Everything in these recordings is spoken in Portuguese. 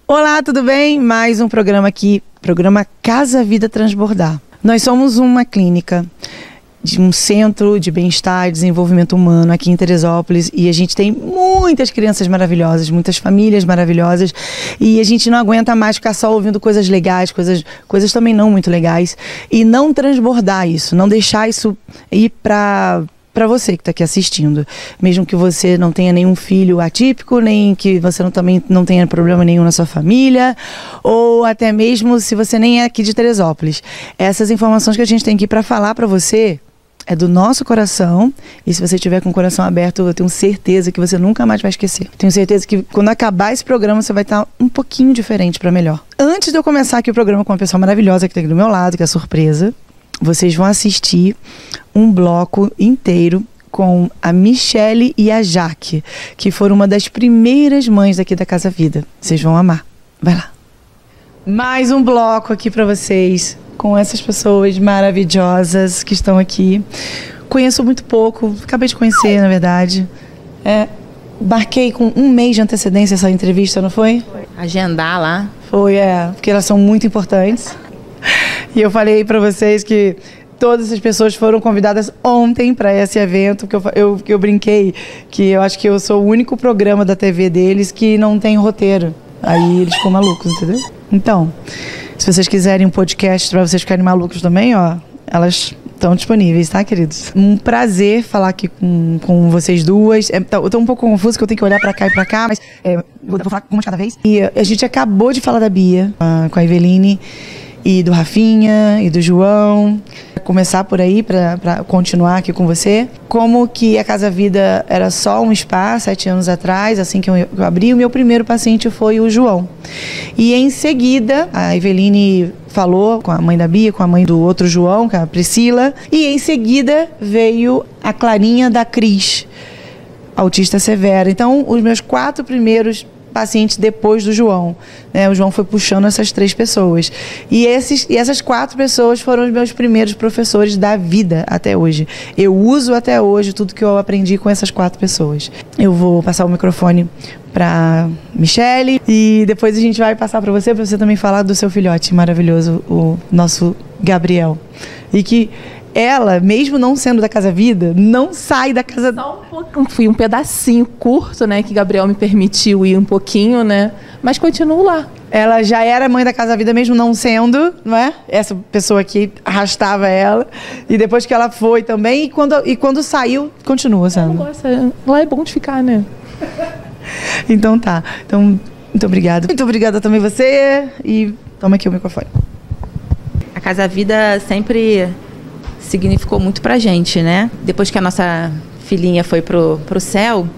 Olá, tudo bem? Mais um programa aqui, programa Casa Vida Transbordar. Nós somos uma clínica de um centro de bem-estar e desenvolvimento humano aqui em Teresópolis e a gente tem muitas crianças maravilhosas, muitas famílias maravilhosas e a gente não aguenta mais ficar só ouvindo coisas legais, coisas também não muito legais e não transbordar isso, não deixar isso ir para você que está aqui assistindo, mesmo que você não tenha nenhum filho atípico, nem que você também não tenha problema nenhum na sua família, ou até mesmo se você nem é aqui de Teresópolis. Essas informações que a gente tem aqui para falar para você é do nosso coração, e se você tiver com o coração aberto, eu tenho certeza que você nunca mais vai esquecer. Tenho certeza que quando acabar esse programa, você vai estar um pouquinho diferente para melhor. Antes de eu começar aqui o programa com uma pessoa maravilhosa que está aqui do meu lado, que é surpresa, vocês vão assistir um bloco inteiro com a Michele e a Jaque, que foram uma das primeiras mães daqui da Casa Vida. Vocês vão amar. Vai lá. Mais um bloco aqui para vocês, com essas pessoas maravilhosas que estão aqui. Conheço muito pouco, acabei de conhecer, na verdade. Marquei com um mês de antecedência essa entrevista, não foi? Agendar lá. Foi, porque elas são muito importantes. E eu falei para vocês que todas essas pessoas foram convidadas ontem para esse evento, que eu brinquei, que eu acho que eu sou o único programa da TV deles que não tem roteiro. Aí eles ficam malucos, entendeu? Então, se vocês quiserem um podcast para vocês ficarem malucos também, elas estão disponíveis, tá, queridos? Um prazer falar aqui com vocês duas. Eu tô um pouco confusa, que eu tenho que olhar para cá e para cá, mas vou falar uma de cada vez. E a gente acabou de falar da Bia, com a Eveline, e do Rafinha, e do João. Vou começar por aí, para continuar aqui com você. Como que a Casa Vida era só um spa 7 anos atrás, assim que eu abri, o meu primeiro paciente foi o João. E em seguida, a Eveline falou com a mãe da Bia, com a mãe do outro João, com a Priscila. E em seguida veio a Clarinha da Cris, autista severa. Então, os meus 4 primeiros pacientes depois do João, né? O João foi puxando essas 3 pessoas. E essas 4 pessoas foram os meus primeiros professores da vida até hoje. Eu uso até hoje tudo que eu aprendi com essas 4 pessoas. Eu vou passar o microfone para Michele e depois a gente vai passar para você também falar do seu filhote maravilhoso, o nosso Gabriel. E que ela, mesmo não sendo da Casa Vida, não sai da casa... Só um pouco, fui um pedacinho curto, né, que Gabriel me permitiu ir um pouquinho, né, mas continuo lá. Ela já era mãe da Casa Vida, mesmo não sendo, não é? Essa pessoa que arrastava ela. E depois que ela foi também, e quando saiu, continua sendo. Lá é bom de ficar, né? Então tá. Então, muito obrigada. Muito obrigada também você. E toma aqui o microfone. A Casa Vida sempre significou muito pra gente, né? Depois que a nossa filhinha foi pro céu,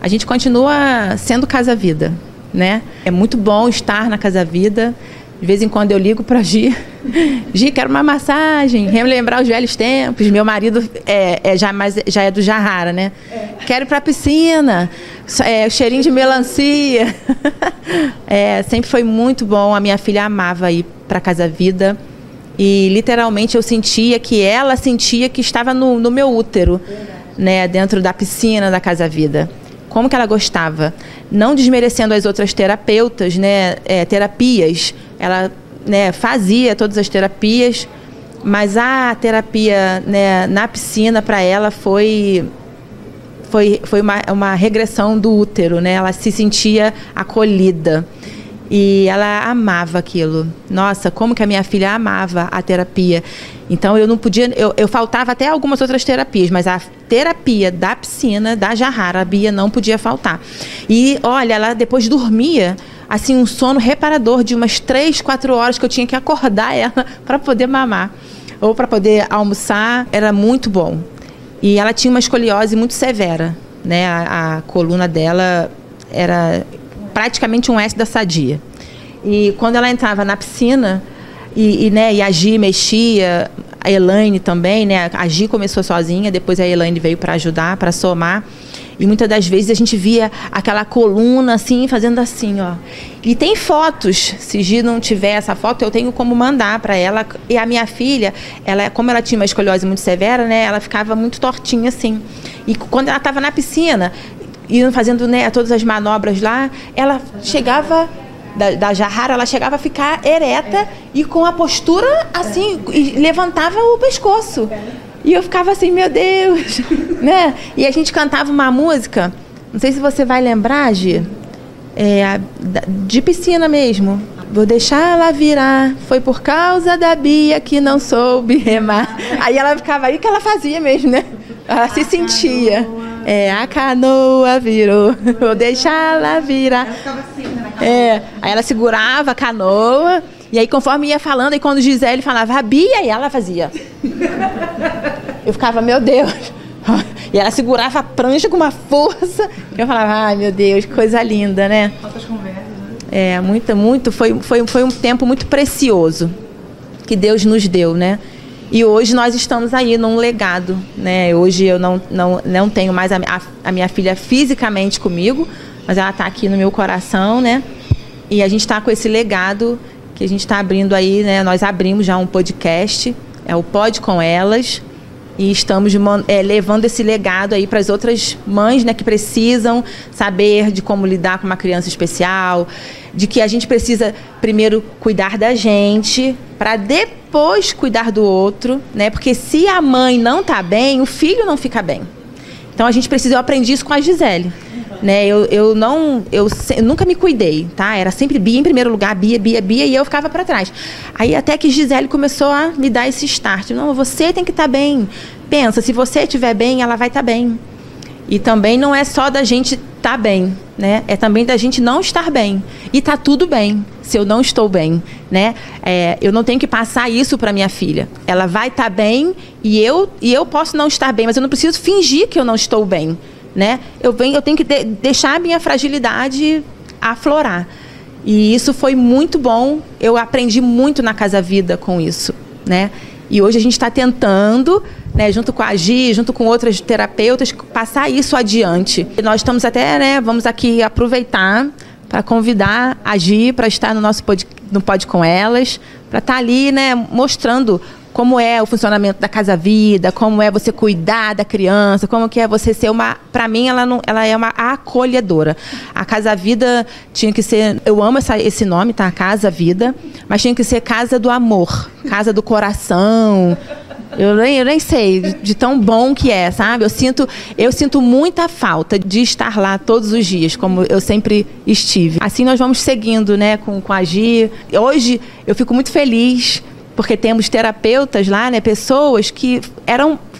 a gente continua sendo Casa Vida, né? É muito bom estar na Casa Vida. De vez em quando eu ligo pra Gi. Gi, quero uma massagem, relembrar os velhos tempos. Meu marido já é do Jahara, né? Quero ir pra piscina, cheirinho de melancia. Sempre foi muito bom. A minha filha amava ir pra Casa Vida. E literalmente eu sentia que ela sentia que estava no meu útero, né, dentro da piscina da Casa Vida. Como que ela gostava. Não desmerecendo as outras terapeutas, né, terapias. Ela, né, fazia todas as terapias, mas a terapia, né, na piscina para ela foi uma regressão do útero, né? Ela se sentia acolhida. E ela amava aquilo. Nossa, como que a minha filha amava a terapia. Então eu não podia, eu faltava até algumas outras terapias, mas a terapia da piscina, da Jahara, a Bia não podia faltar. E olha, ela depois dormia, assim, um sono reparador de umas 3, 4 horas que eu tinha que acordar ela para poder mamar. Ou para poder almoçar, era muito bom. E ela tinha uma escoliose muito severa, né? A coluna dela era praticamente um S da sadia. E quando ela entrava na piscina, e a Gi mexia, a Elaine também, né? A Gi começou sozinha, depois a Elaine veio para ajudar, para somar. E muitas das vezes a gente via aquela coluna assim, fazendo assim, ó. E tem fotos, se Gi não tiver essa foto, eu tenho como mandar para ela. E a minha filha, como ela tinha uma escoliose muito severa, né? Ela ficava muito tortinha assim. E quando ela estava na piscina, indo fazendo, né, todas as manobras lá, ela chegava da jarrara, ela chegava a ficar ereta e com a postura assim, e levantava o pescoço. E eu ficava assim, meu Deus, né? E a gente cantava uma música, não sei se você vai lembrar, Gi, de piscina mesmo. Vou deixar ela virar, foi por causa da Bia que não soube remar. Aí ela ficava aí que ela fazia mesmo, né? Ela se sentia. A canoa virou, vou deixar ela virar. Ela ficava assim, né? Aí ela segurava a canoa, e aí conforme ia falando, aí quando Gisele falava, a Bia, e ela fazia. Eu ficava, meu Deus. E ela segurava a prancha com uma força, que eu falava, ai meu Deus, que coisa linda, né? Quantas conversas, né? Foi um tempo muito precioso que Deus nos deu, né? E hoje nós estamos aí num legado, né? Hoje eu não tenho mais a minha filha fisicamente comigo, mas ela está aqui no meu coração, né? E a gente está com esse legado que a gente está abrindo aí, né? Nós abrimos já um podcast, o Pode Com Elas, e estamos levando esse legado aí para as outras mães, né, que precisam saber de como lidar com uma criança especial, de que a gente precisa primeiro cuidar da gente para depois cuidar do outro, né? Porque se a mãe não está bem, o filho não fica bem. Então a gente precisa, eu aprendi isso com a Gisele, né? Eu nunca me cuidei, tá? Era sempre Bia em primeiro lugar, Bia, e eu ficava para trás. Aí até que Gisele começou a me dar esse start. Não, você tem que estar bem. Pensa, se você estiver bem, ela vai estar bem. E também não é só da gente estar bem, né? É também da gente não estar bem. E tá tudo bem se eu não estou bem, né? Eu não tenho que passar isso para minha filha. Ela vai estar bem e eu posso não estar bem, mas eu não preciso fingir que eu não estou bem, né? Eu tenho que deixar a minha fragilidade aflorar. E isso foi muito bom. Eu aprendi muito na Casa Vida com isso, né? E hoje a gente está tentando, né, junto com a Gi, junto com outras terapeutas, passar isso adiante. E nós estamos até, né, vamos aqui aproveitar para convidar a Gi para estar no nosso no Pode Com Elas, para estar ali, né, mostrando como é o funcionamento da Casa Vida, como é você cuidar da criança, como que é você ser uma... Para mim, ela é uma acolhedora. A Casa Vida tinha que ser... Eu amo esse nome, tá? Casa Vida, mas tinha que ser Casa do Amor, Casa do Coração. Eu nem sei de tão bom que é, sabe? Eu sinto muita falta de estar lá todos os dias, como eu sempre estive. Assim nós vamos seguindo, né, com a Gi. Hoje eu fico muito feliz porque temos terapeutas lá, né, pessoas que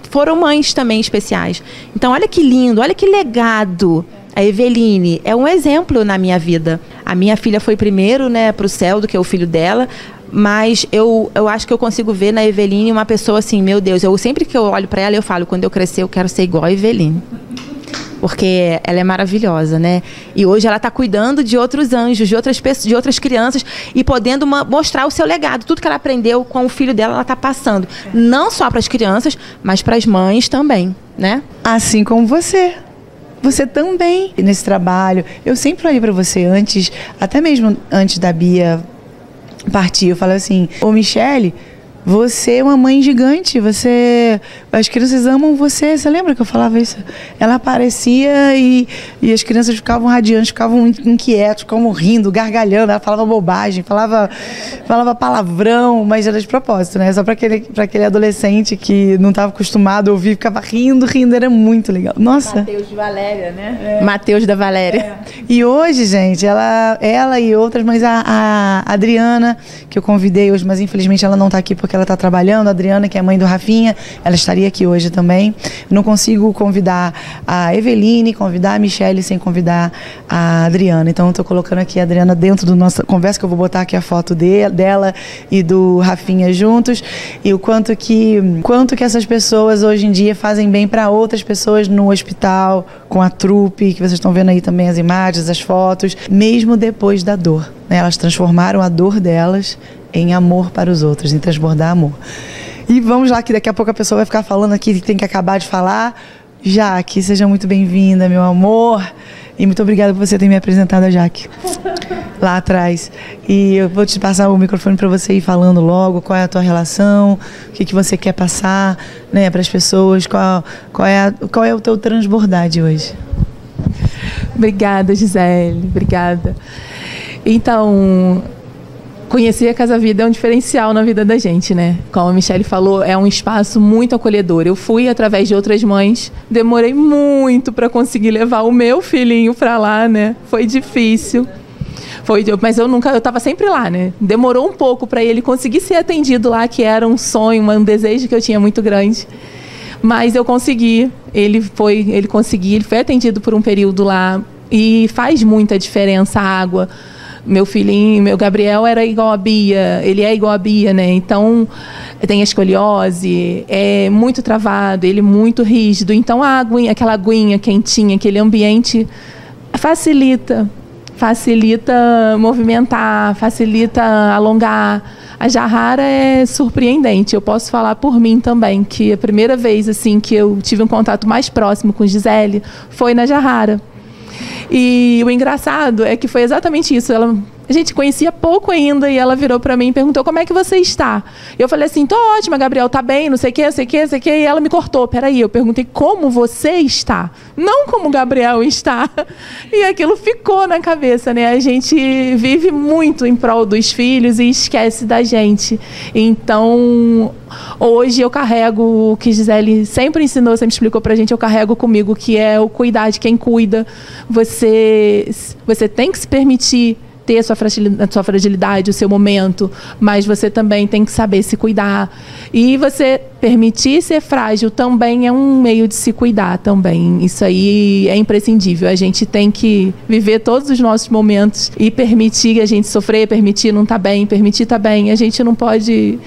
foram mães também especiais. Então, olha que lindo, olha que legado. A Eveline é um exemplo na minha vida. A minha filha foi primeiro, né, para o céu do que o filho dela, mas eu acho que eu consigo ver na Eveline uma pessoa assim, meu Deus, sempre que eu olho para ela, eu falo, quando eu crescer, eu quero ser igual a Eveline. Porque ela é maravilhosa, né? E hoje ela está cuidando de outros anjos, de outras pessoas, de outras crianças e podendo mostrar o seu legado. Tudo que ela aprendeu com o filho dela, ela está passando. Não só para as crianças, mas para as mães também, né? Assim como você. Você também. Nesse trabalho, eu sempre olhei para você antes, até mesmo antes da Bia partir, eu falei assim, ô Michele, você é uma mãe gigante, as crianças amam você. Você lembra que eu falava isso? Ela aparecia e as crianças ficavam radiantes, ficavam inquietos, ficavam rindo, gargalhando. Ela falava bobagem, falava palavrão, mas era de propósito, né? Só para aquele adolescente que não estava acostumado a ouvir, ficava rindo, era muito legal. Nossa. Mateus de Valéria, né? Mateus da Valéria. E hoje, gente, ela e outras, mas a Adriana, que eu convidei hoje, mas infelizmente ela não está aqui porque ela está trabalhando, a Adriana, que é a mãe do Rafinha, ela estaria aqui hoje também. Não consigo convidar a Eveline, convidar a Michele sem convidar a Adriana. Então eu estou colocando aqui a Adriana dentro da nossa conversa, que eu vou botar aqui a foto dela e do Rafinha juntos, e o quanto que essas pessoas hoje em dia fazem bem para outras pessoas no hospital, com a trupe, que vocês estão vendo aí também as imagens, as fotos, mesmo depois da dor, né? Elas transformaram a dor delas em amor para os outros, em transbordar amor. E vamos lá, que daqui a pouco a pessoa vai ficar falando aqui que tem que acabar de falar. Jaque, seja muito bem-vinda, meu amor. E muito obrigada por você ter me apresentado a Jaque lá atrás. E eu vou te passar o microfone para você ir falando logo qual é a tua relação, o que você quer passar, né, para as pessoas, qual é o teu transbordar de hoje. Obrigada, Gisele, obrigada. Então, conhecer a Casa Vida é um diferencial na vida da gente, né? Como a Michele falou, é um espaço muito acolhedor. Eu fui através de outras mães, demorei muito para conseguir levar o meu filhinho para lá, né? Foi difícil. Mas eu estava sempre lá, né? Demorou um pouco para ele conseguir ser atendido lá, que era um sonho, um desejo que eu tinha muito grande. Mas eu consegui, ele foi atendido por um período lá e faz muita diferença a água. Meu filhinho, meu Gabriel era igual a Bia, ele é igual a Bia, né? Então, tem a escoliose, é muito travado, ele é muito rígido. Então, aquela aguinha quentinha, aquele ambiente facilita movimentar, facilita alongar. A jarrara é surpreendente. Eu posso falar por mim também, que a primeira vez assim que eu tive um contato mais próximo com Gisele foi na jarrara. E o engraçado é que foi exatamente isso. A gente conhecia pouco ainda e ela virou para mim e perguntou: como é que você está? Eu falei assim: tô ótima, Gabriel, tá bem, não sei o quê. E ela me cortou. Peraí, eu perguntei: como você está? Não como o Gabriel está. E aquilo ficou na cabeça, né? A gente vive muito em prol dos filhos e esquece da gente. Então, hoje eu carrego o que Gisele sempre ensinou, sempre explicou pra gente, eu carrego comigo, que é o cuidar de quem cuida. Você tem que se permitir ter a sua fragilidade, o seu momento, mas você também tem que saber se cuidar. E você permitir ser frágil também é um meio de se cuidar também. Isso aí é imprescindível. A gente tem que viver todos os nossos momentos e permitir a gente sofrer, permitir não estar bem, permitir estar bem. A gente não pode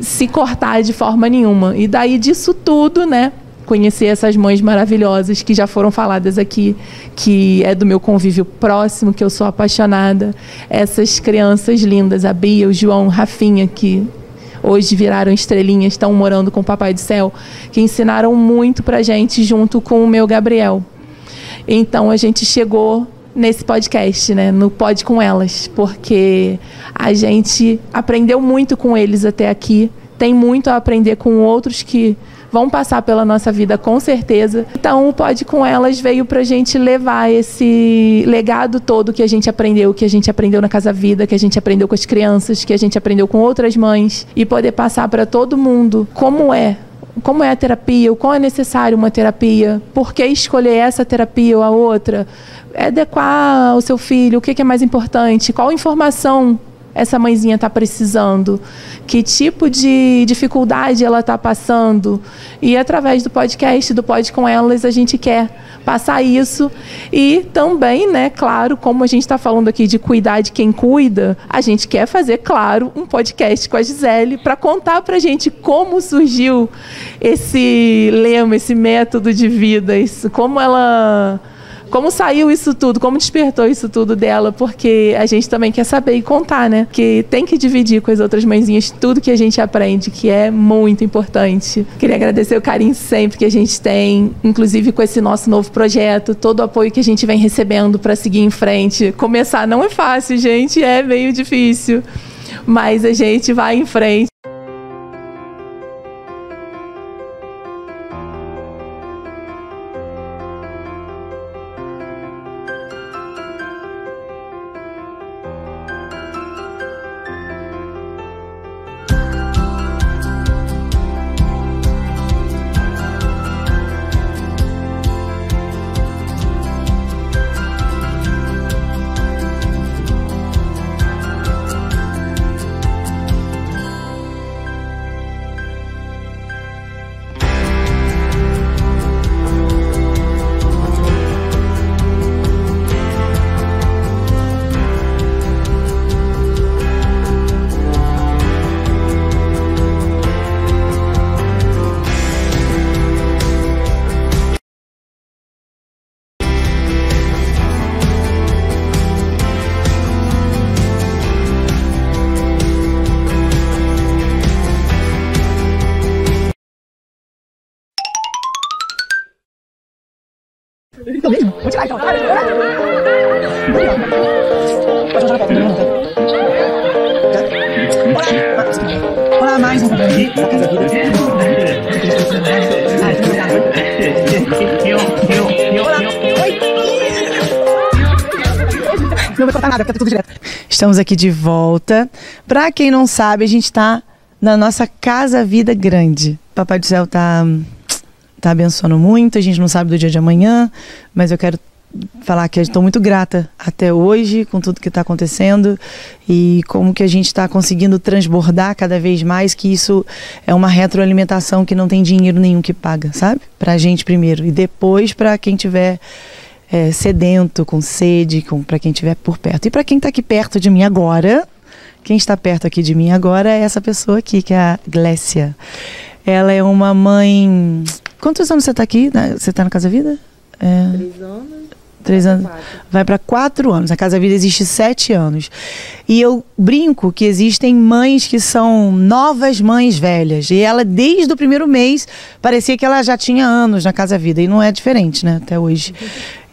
se cortar de forma nenhuma. E daí disso tudo, né? Conhecer essas mães maravilhosas que já foram faladas aqui, que é do meu convívio próximo, que eu sou apaixonada. Essas crianças lindas, a Bia, o João, Rafinha, que hoje viraram estrelinhas, estão morando com o Papai do Céu, que ensinaram muito pra gente junto com o meu Gabriel. Então a gente chegou nesse podcast, né, no Pode Com Elas, porque a gente aprendeu muito com eles até aqui, tem muito a aprender com outros que vão passar pela nossa vida com certeza. Então o Pode Com Elas veio pra gente levar esse legado todo que a gente aprendeu na Casa Vida, que a gente aprendeu com as crianças, que a gente aprendeu com outras mães, e poder passar para todo mundo como é a terapia, o quão é necessário uma terapia, por que escolher essa terapia ou a outra, adequar ao seu filho, o que é mais importante, qual informação essa mãezinha está precisando, que tipo de dificuldade ela está passando. E através do podcast, do Pode Com Elas, a gente quer passar isso. E também, né, claro, como a gente está falando aqui de cuidar de quem cuida, a gente quer fazer, claro, um podcast com a Gisele para contar para a gente como surgiu esse lema, esse método de vida, como saiu isso tudo, como despertou isso tudo dela, porque a gente também quer saber e contar, né? Que tem que dividir com as outras mãezinhas tudo que a gente aprende, que é muito importante. Queria agradecer o carinho sempre que a gente tem, inclusive com esse nosso novo projeto, todo o apoio que a gente vem recebendo para seguir em frente. Começar não é fácil, gente, é meio difícil, mas a gente vai em frente. Olá, mais um aqui da Casa Vida. Não vou contar nada, porque tá tudo direto. Estamos aqui de volta. Pra quem não sabe, a gente tá na nossa Casa Vida Grande. Papai do Céu tá abençoando muito, a gente não sabe do dia de amanhã, mas eu quero falar que eu estou muito grata até hoje com tudo que está acontecendo e como que a gente está conseguindo transbordar cada vez mais, que isso é uma retroalimentação que não tem dinheiro nenhum que paga, sabe? Pra gente primeiro e depois para quem tiver sedento, com sede, para quem estiver por perto. E para quem está aqui perto de mim agora, quem está perto aqui de mim agora é essa pessoa aqui, que é a Glécia. Ela é uma mãe... Quantos anos você está aqui? Você está na Casa Vida? 3 anos. 3 anos. Vai para 4 anos. A Casa Vida existe 7 anos. E eu brinco que existem mães que são novas mães velhas. E ela, desde o primeiro mês, parecia que ela já tinha anos na Casa Vida. E não é diferente, né? Até hoje.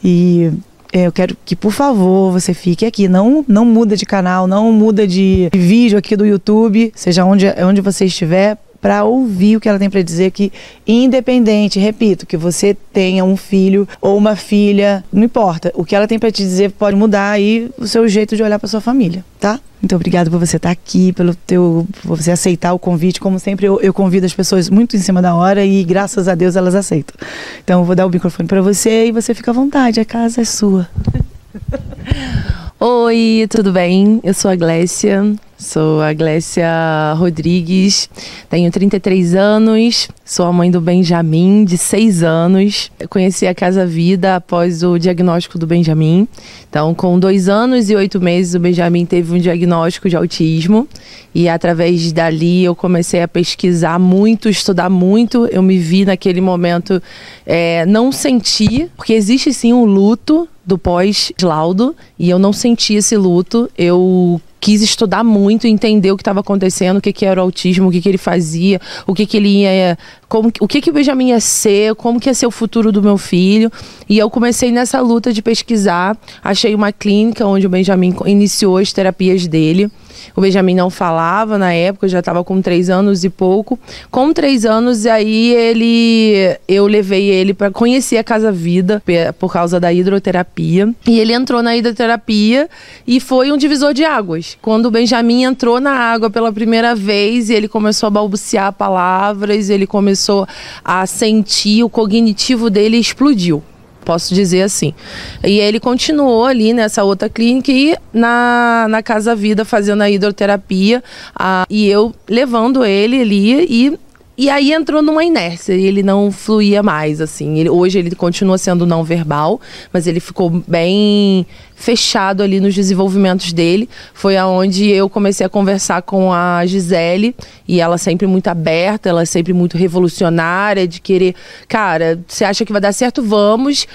E eu quero que, por favor, você fique aqui. Não muda de canal, não muda de vídeo aqui do YouTube, seja onde você estiver, para ouvir o que ela tem para dizer, que independente, repito, que você tenha um filho ou uma filha, não importa, o que ela tem para te dizer pode mudar aí o seu jeito de olhar para sua família, tá? Então, obrigado por você estar aqui, por você aceitar o convite. Como sempre, eu convido as pessoas muito em cima da hora e, graças a Deus, elas aceitam. Então, eu vou dar o microfone para você e você fica à vontade, a casa é sua. Oi, tudo bem? Eu sou a Glécia. Sou a Glécia Rodrigues, tenho 33 anos, sou a mãe do Benjamin, de 6 anos. Eu conheci a Casa Vida após o diagnóstico do Benjamin. Então, com 2 anos e 8 meses, o Benjamin teve um diagnóstico de autismo. E através dali eu comecei a pesquisar muito, estudar muito. Eu me vi naquele momento, não senti, porque existe sim um luto do pós-laudo, e eu não senti esse luto. Eu quis estudar muito, entender o que estava acontecendo, o que era o autismo, o que ele fazia, o que ele ia, o que o Benjamin ia ser, como que ia ser o futuro do meu filho. E eu comecei nessa luta de pesquisar. Achei uma clínica onde o Benjamin iniciou as terapias dele. O Benjamin não falava na época, eu já estava com 3 anos e pouco. Com 3 anos, aí eu levei ele para conhecer a Casa Vida por causa da hidroterapia. E ele entrou na hidroterapia e foi um divisor de águas. Quando o Benjamin entrou na água pela primeira vez, ele começou a balbuciar palavras, ele começou a sentir, o cognitivo dele explodiu. Posso dizer assim. E ele continuou ali nessa outra clínica e na Casa Vida fazendo a hidroterapia. E eu levando ele ali e aí entrou numa inércia, ele não fluía mais, assim. Hoje ele continua sendo não verbal, mas ele ficou bem fechado ali nos desenvolvimentos dele. Foi aonde eu comecei a conversar com a Gisele, e ela sempre muito aberta, ela sempre muito revolucionária, de querer, cara, você acha que vai dar certo? Vamos,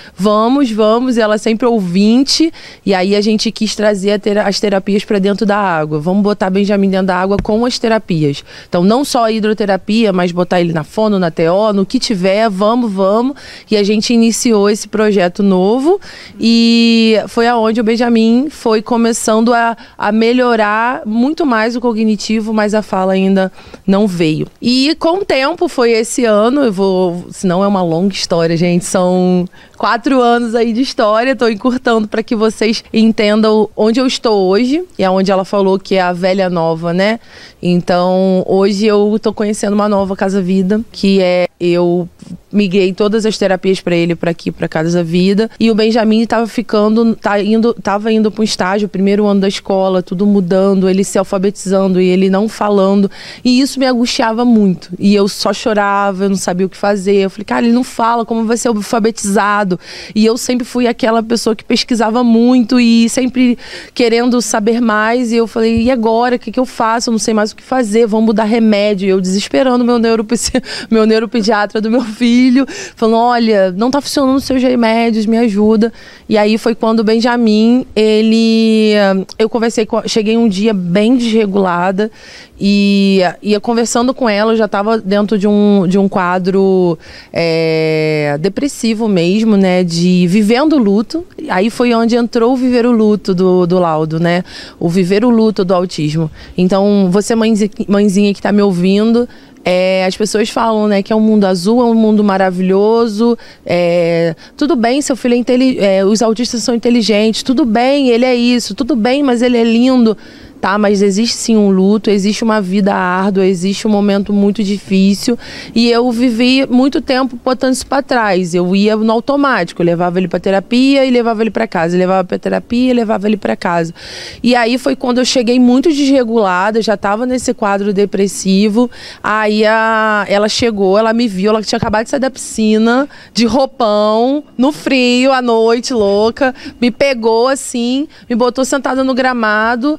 e ela sempre ouvinte. E aí a gente quis trazer as terapias para dentro da água. Vamos botar Benjamin dentro da água com as terapias. Então não só a hidroterapia, mas botar ele na fono, na TO, no que tiver, vamos. E a gente iniciou esse projeto novo, e foi aonde o Benjamin foi começando a melhorar muito mais o cognitivo, mas a fala ainda não veio. E com o tempo, foi esse ano, senão é uma longa história, gente, são 4 anos aí de história, tô encurtando para que vocês entendam onde eu estou hoje, e é onde ela falou que é a velha nova, né? Então, hoje eu tô conhecendo uma nova Casa Vida, que eu migrei todas as terapias para ele, para aqui, para Casa Vida, e o Benjamin tava indo para um estágio, primeiro ano da escola, tudo mudando, ele se alfabetizando e ele não falando, e isso me angustiava muito, e eu só chorava, eu não sabia o que fazer. Eu falei, cara, ele não fala, como vai ser alfabetizado? E eu sempre fui aquela pessoa que pesquisava muito e sempre querendo saber mais, e eu falei, e agora, o que eu faço? Eu não sei mais o que fazer, vamos mudar remédio. E eu desesperando meu neuropediatra do meu filho, falando, olha, não tá funcionando os seus remédios, me ajuda. E aí foi quando o Benjamin, eu cheguei um dia bem desregulada, e ia conversando com ela, eu já estava dentro de um quadro depressivo mesmo, né, de vivendo o luto. Aí foi onde entrou o viver o luto do laudo, né, o viver o luto do autismo. Então, você mãezinha que está me ouvindo, As pessoas falam, né, que é um mundo azul, é um mundo maravilhoso. Tudo bem, seu filho os autistas são inteligentes, tudo bem, ele é isso, tudo bem, mas ele é lindo. Tá, mas existe sim um luto, existe uma vida árdua, existe um momento muito difícil e eu vivi muito tempo botando isso para trás. Eu ia no automático, eu levava ele para terapia e levava ele para casa, levava para terapia e levava ele para casa. E aí foi quando eu cheguei muito desregulada, já estava nesse quadro depressivo. Aí ela chegou, ela me viu, ela tinha acabado de sair da piscina, de roupão, no frio, à noite, louca, me pegou assim, me botou sentada no gramado.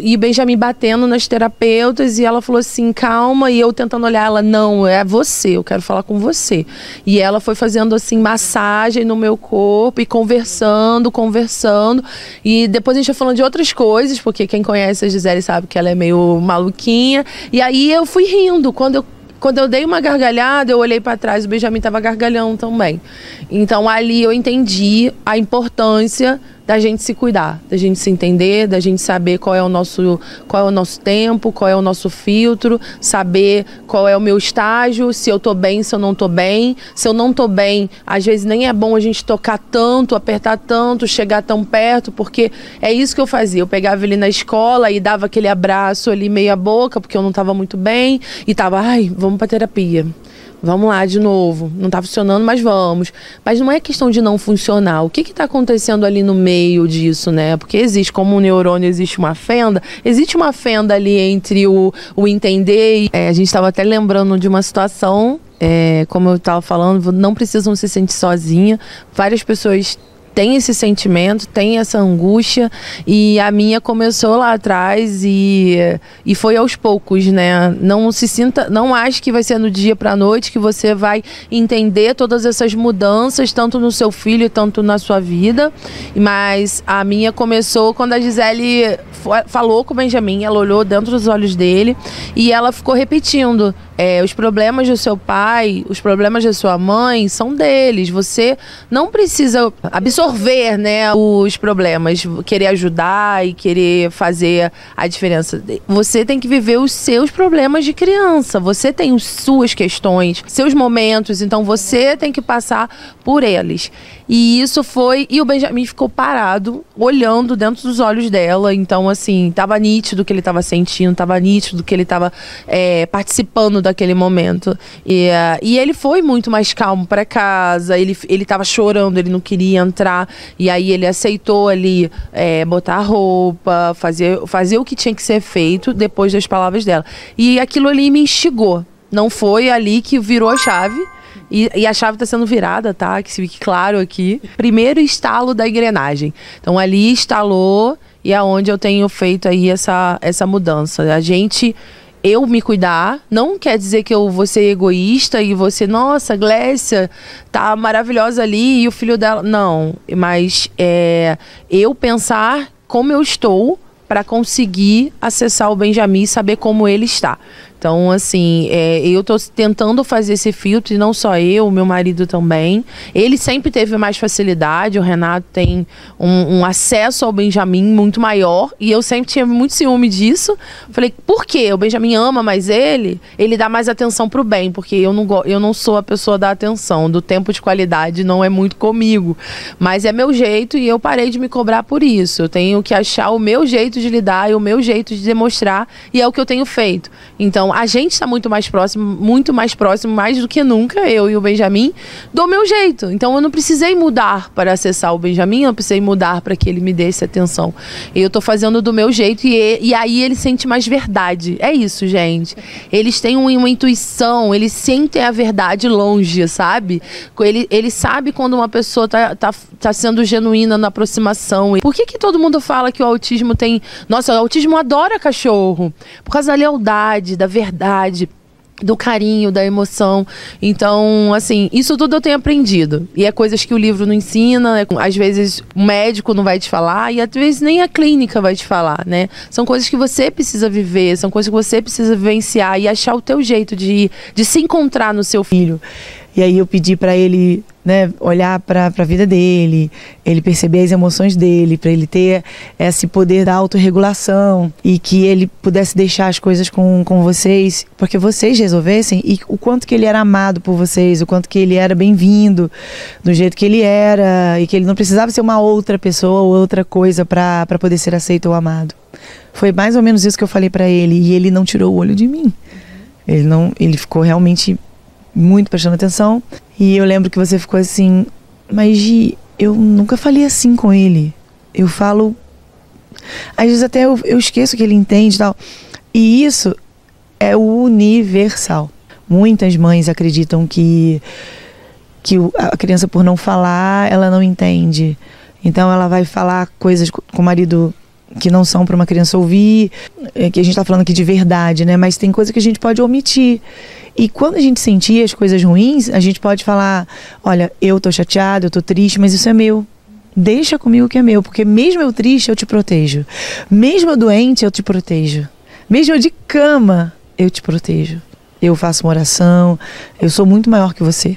E Benjamin batendo nas terapeutas e ela falou assim, calma, e eu tentando olhar ela, não, é você, eu quero falar com você. E ela foi fazendo assim massagem no meu corpo e conversando, e depois a gente foi falando de outras coisas, porque quem conhece a Gisele sabe que ela é meio maluquinha, e aí eu fui rindo, quando eu dei uma gargalhada, eu olhei para trás, o Benjamin estava gargalhando também. Então ali eu entendi a importância da gente se cuidar, da gente se entender, da gente saber qual é o nosso tempo, qual é o nosso filtro, saber qual é o meu estágio, se eu tô bem, se eu não tô bem. Se eu não tô bem, às vezes nem é bom a gente tocar tanto, apertar tanto, chegar tão perto, porque é isso que eu fazia. Eu pegava ele na escola e dava aquele abraço ali meia boca, porque eu não tava muito bem, e tava, vamos pra terapia. Vamos lá de novo, não tá funcionando, mas vamos. Mas não é questão de não funcionar. O que tá acontecendo ali no meio disso, né? Porque existe, como um neurônio, existe uma fenda ali entre o entender. A gente estava até lembrando de uma situação, como eu estava falando, não precisam se sentir sozinha. Várias pessoas tem esse sentimento, tem essa angústia, e a minha começou lá atrás e foi aos poucos, né? Não acho que vai ser no dia pra noite que você vai entender todas essas mudanças, tanto no seu filho, tanto na sua vida, mas a minha começou quando a Gisele falou com o Benjamin, ela olhou dentro dos olhos dele e ela ficou repetindo, os problemas do seu pai, os problemas da sua mãe são deles, você não precisa absorver, né, os problemas, querer ajudar e querer fazer a diferença. Você tem que viver os seus problemas de criança, você tem as suas questões, seus momentos, então você tem que passar por eles. E isso foi... E o Benjamin ficou parado, olhando dentro dos olhos dela. Então, assim, tava nítido o que ele tava sentindo, tava nítido que ele tava participando daquele momento. E ele foi muito mais calmo para casa, ele tava chorando, ele não queria entrar. E aí ele aceitou ali botar a roupa, fazer o que tinha que ser feito depois das palavras dela. E aquilo ali me instigou. Não foi ali que virou a chave. E a chave está sendo virada, tá? Que se fique claro aqui. Primeiro estalo da engrenagem. Então ali instalou e é onde eu tenho feito aí essa mudança. Eu me cuidar, não quer dizer que eu vou ser egoísta e você, nossa, Glécia tá maravilhosa ali e o filho dela. Não, mas eu pensar como eu estou para conseguir acessar o Benjamin e saber como ele está. Então, assim, eu tô tentando fazer esse filtro, e não só eu, o meu marido também. Ele sempre teve mais facilidade, o Renato tem um acesso ao Benjamin muito maior, e eu sempre tinha muito ciúme disso. Falei, por quê? O Benjamin ama mais ele dá mais atenção pro bem, porque eu não sou a pessoa da atenção, do tempo de qualidade não é muito comigo. Mas é meu jeito e eu parei de me cobrar por isso. Eu tenho que achar o meu jeito de lidar e o meu jeito de demonstrar, e é o que eu tenho feito. Então, a gente está muito mais próximo, mais do que nunca, eu e o Benjamin, do meu jeito. Então eu não precisei mudar para acessar o Benjamin, eu não precisei mudar para que ele me desse atenção. Eu tô fazendo do meu jeito e aí ele sente mais verdade. É isso, gente. Eles têm uma intuição, eles sentem a verdade longe, sabe? Ele sabe quando uma pessoa tá sendo genuína na aproximação. Por que todo mundo fala que o autismo tem... Nossa, o autismo adora cachorro. Por causa da lealdade, da verdade, do carinho, da emoção. Então, assim, isso tudo eu tenho aprendido. E é coisas que o livro não ensina, às vezes o médico não vai te falar, e às vezes nem a clínica vai te falar, né? São coisas que você precisa viver, são coisas que você precisa vivenciar e achar o teu jeito de se encontrar no seu filho. E aí eu pedi para ele, né, olhar para a vida dele, ele perceber as emoções dele, para ele ter esse poder da autorregulação e que ele pudesse deixar as coisas com vocês, porque vocês resolvessem, e o quanto que ele era amado por vocês, o quanto que ele era bem-vindo do jeito que ele era e que ele não precisava ser uma outra pessoa ou outra coisa para poder ser aceito ou amado. Foi mais ou menos isso que eu falei para ele, e ele não tirou o olho de mim. Ele ficou realmente muito prestando atenção. E eu lembro que você ficou assim, mas Gi, eu nunca falei assim com ele. Eu falo, às vezes até eu esqueço que ele entende e tal. E isso é o universal. Muitas mães acreditam que a criança, por não falar, ela não entende. Então ela vai falar coisas com o marido que não são para uma criança ouvir, que a gente está falando aqui de verdade, né? Mas tem coisa que a gente pode omitir. E quando a gente sentir as coisas ruins, a gente pode falar, olha, eu tô chateado, eu tô triste, mas isso é meu. Deixa comigo que é meu, porque mesmo eu triste, eu te protejo. Mesmo eu doente, eu te protejo. Mesmo eu de cama, eu te protejo. Eu faço uma oração, eu sou muito maior que você.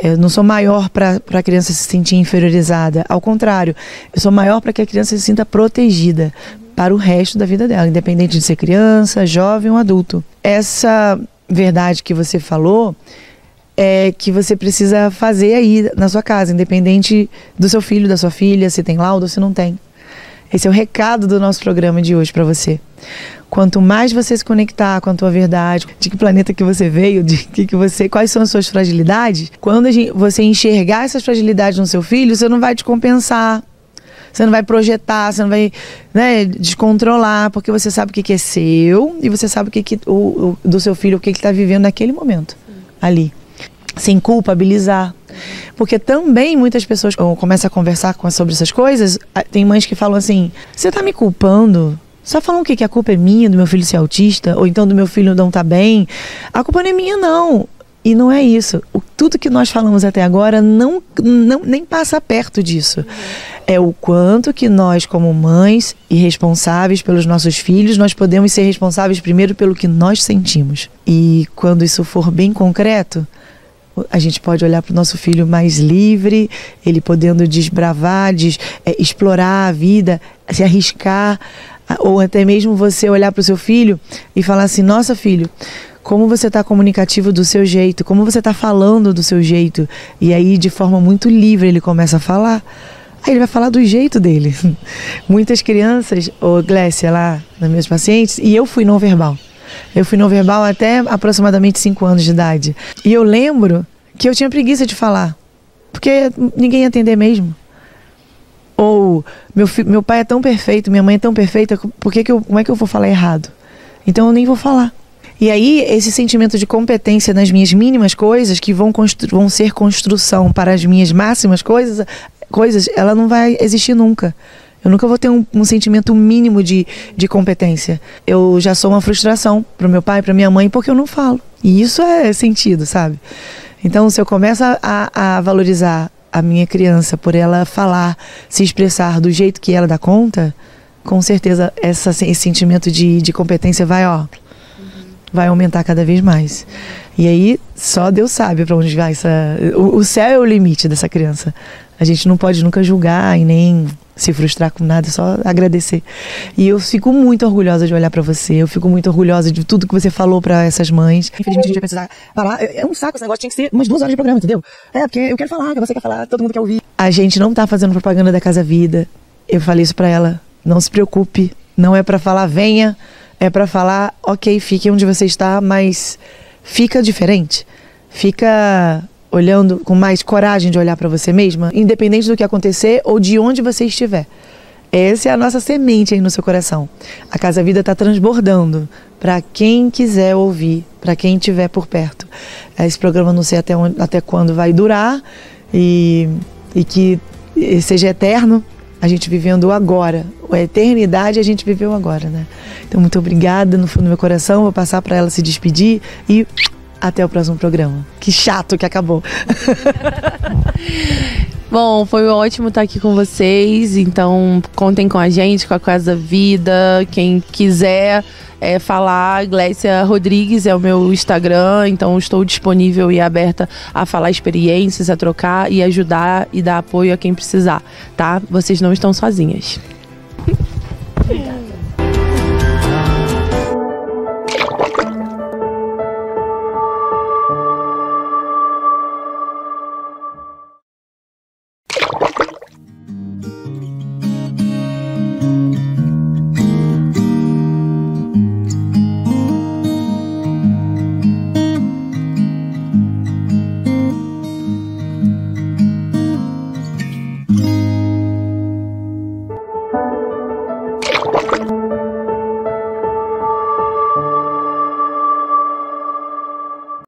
Eu não sou maior para a criança se sentir inferiorizada. Ao contrário, eu sou maior para que a criança se sinta protegida para o resto da vida dela, independente de ser criança, jovem ou adulto. Essa verdade que você falou é que você precisa fazer aí na sua casa, independente do seu filho, da sua filha, se tem laudo ou se não tem. Esse é o recado do nosso programa de hoje para você. Quanto mais você se conectar com a tua verdade, de que planeta que você veio, quais são as suas fragilidades, quando você enxergar essas fragilidades no seu filho, você não vai descompensar, você não vai projetar, você não vai, né, descontrolar, porque você sabe o que é seu e você sabe o do seu filho, o que ele está vivendo naquele momento, ali. Sem culpabilizar. Porque também muitas pessoas começam a conversar sobre essas coisas, tem mães que falam assim, você está me culpando? Só falam que a culpa é minha, do meu filho ser autista, ou então do meu filho não estar bem. A culpa não é minha, não. E não é isso. Tudo que nós falamos até agora nem passa perto disso. É o quanto que nós, como mães e responsáveis pelos nossos filhos, nós podemos ser responsáveis primeiro pelo que nós sentimos. E quando isso for bem concreto, a gente pode olhar para o nosso filho mais livre, ele podendo desbravar, explorar a vida, se arriscar, ou até mesmo você olhar para o seu filho e falar assim, nossa filho, como você está comunicativo do seu jeito, como você está falando do seu jeito. E aí de forma muito livre ele começa a falar, aí ele vai falar do jeito dele. Muitas crianças, Glécia lá, nas minhas pacientes, e eu fui não verbal. Eu fui não verbal até aproximadamente 5 anos de idade. E eu lembro que eu tinha preguiça de falar, porque ninguém ia entender mesmo. Ou meu pai é tão perfeito, minha mãe é tão perfeita, como é que eu vou falar errado? Então eu nem vou falar. E aí esse sentimento de competência nas minhas mínimas coisas, que vão ser construção para as minhas máximas coisas, ela não vai existir nunca. Eu nunca vou ter um sentimento mínimo de competência. Eu já sou uma frustração para o meu pai, para minha mãe, porque eu não falo. E isso é sentido, sabe? Então, se eu começo a valorizar a minha criança por ela falar, se expressar do jeito que ela dá conta, com certeza esse sentimento de competência vai aumentar cada vez mais. E aí, só Deus sabe para onde vai o céu é o limite dessa criança. A gente não pode nunca julgar e nem se frustrar com nada, só agradecer. E eu fico muito orgulhosa de olhar pra você, eu fico muito orgulhosa de tudo que você falou pra essas mães. Infelizmente a gente vai precisar falar, é um saco esse negócio, tinha que ser umas 2 horas de programa, entendeu? Porque eu quero falar, que você quer falar, todo mundo quer ouvir. A gente não tá fazendo propaganda da Casa Vida, eu falei isso pra ela, não se preocupe, não é pra falar venha, é pra falar, ok, fique onde você está, mas fica diferente, fica olhando com mais coragem de olhar para você mesma, independente do que acontecer ou de onde você estiver. Essa é a nossa semente aí no seu coração. A Casa Vida está transbordando para quem quiser ouvir, para quem estiver por perto. Esse programa não sei até quando vai durar e que seja eterno, a gente vivendo o agora. A eternidade a gente viveu agora, né? Então, muito obrigada no fundo do meu coração. Vou passar para ela se despedir e até o próximo programa. Que chato que acabou. Bom, foi ótimo estar aqui com vocês. Então, contem com a gente, com a Casa Vida. Quem quiser falar, Glécia Rodrigues é o meu Instagram. Então, estou disponível e aberta a falar experiências, a trocar e ajudar e dar apoio a quem precisar, tá? Vocês não estão sozinhas.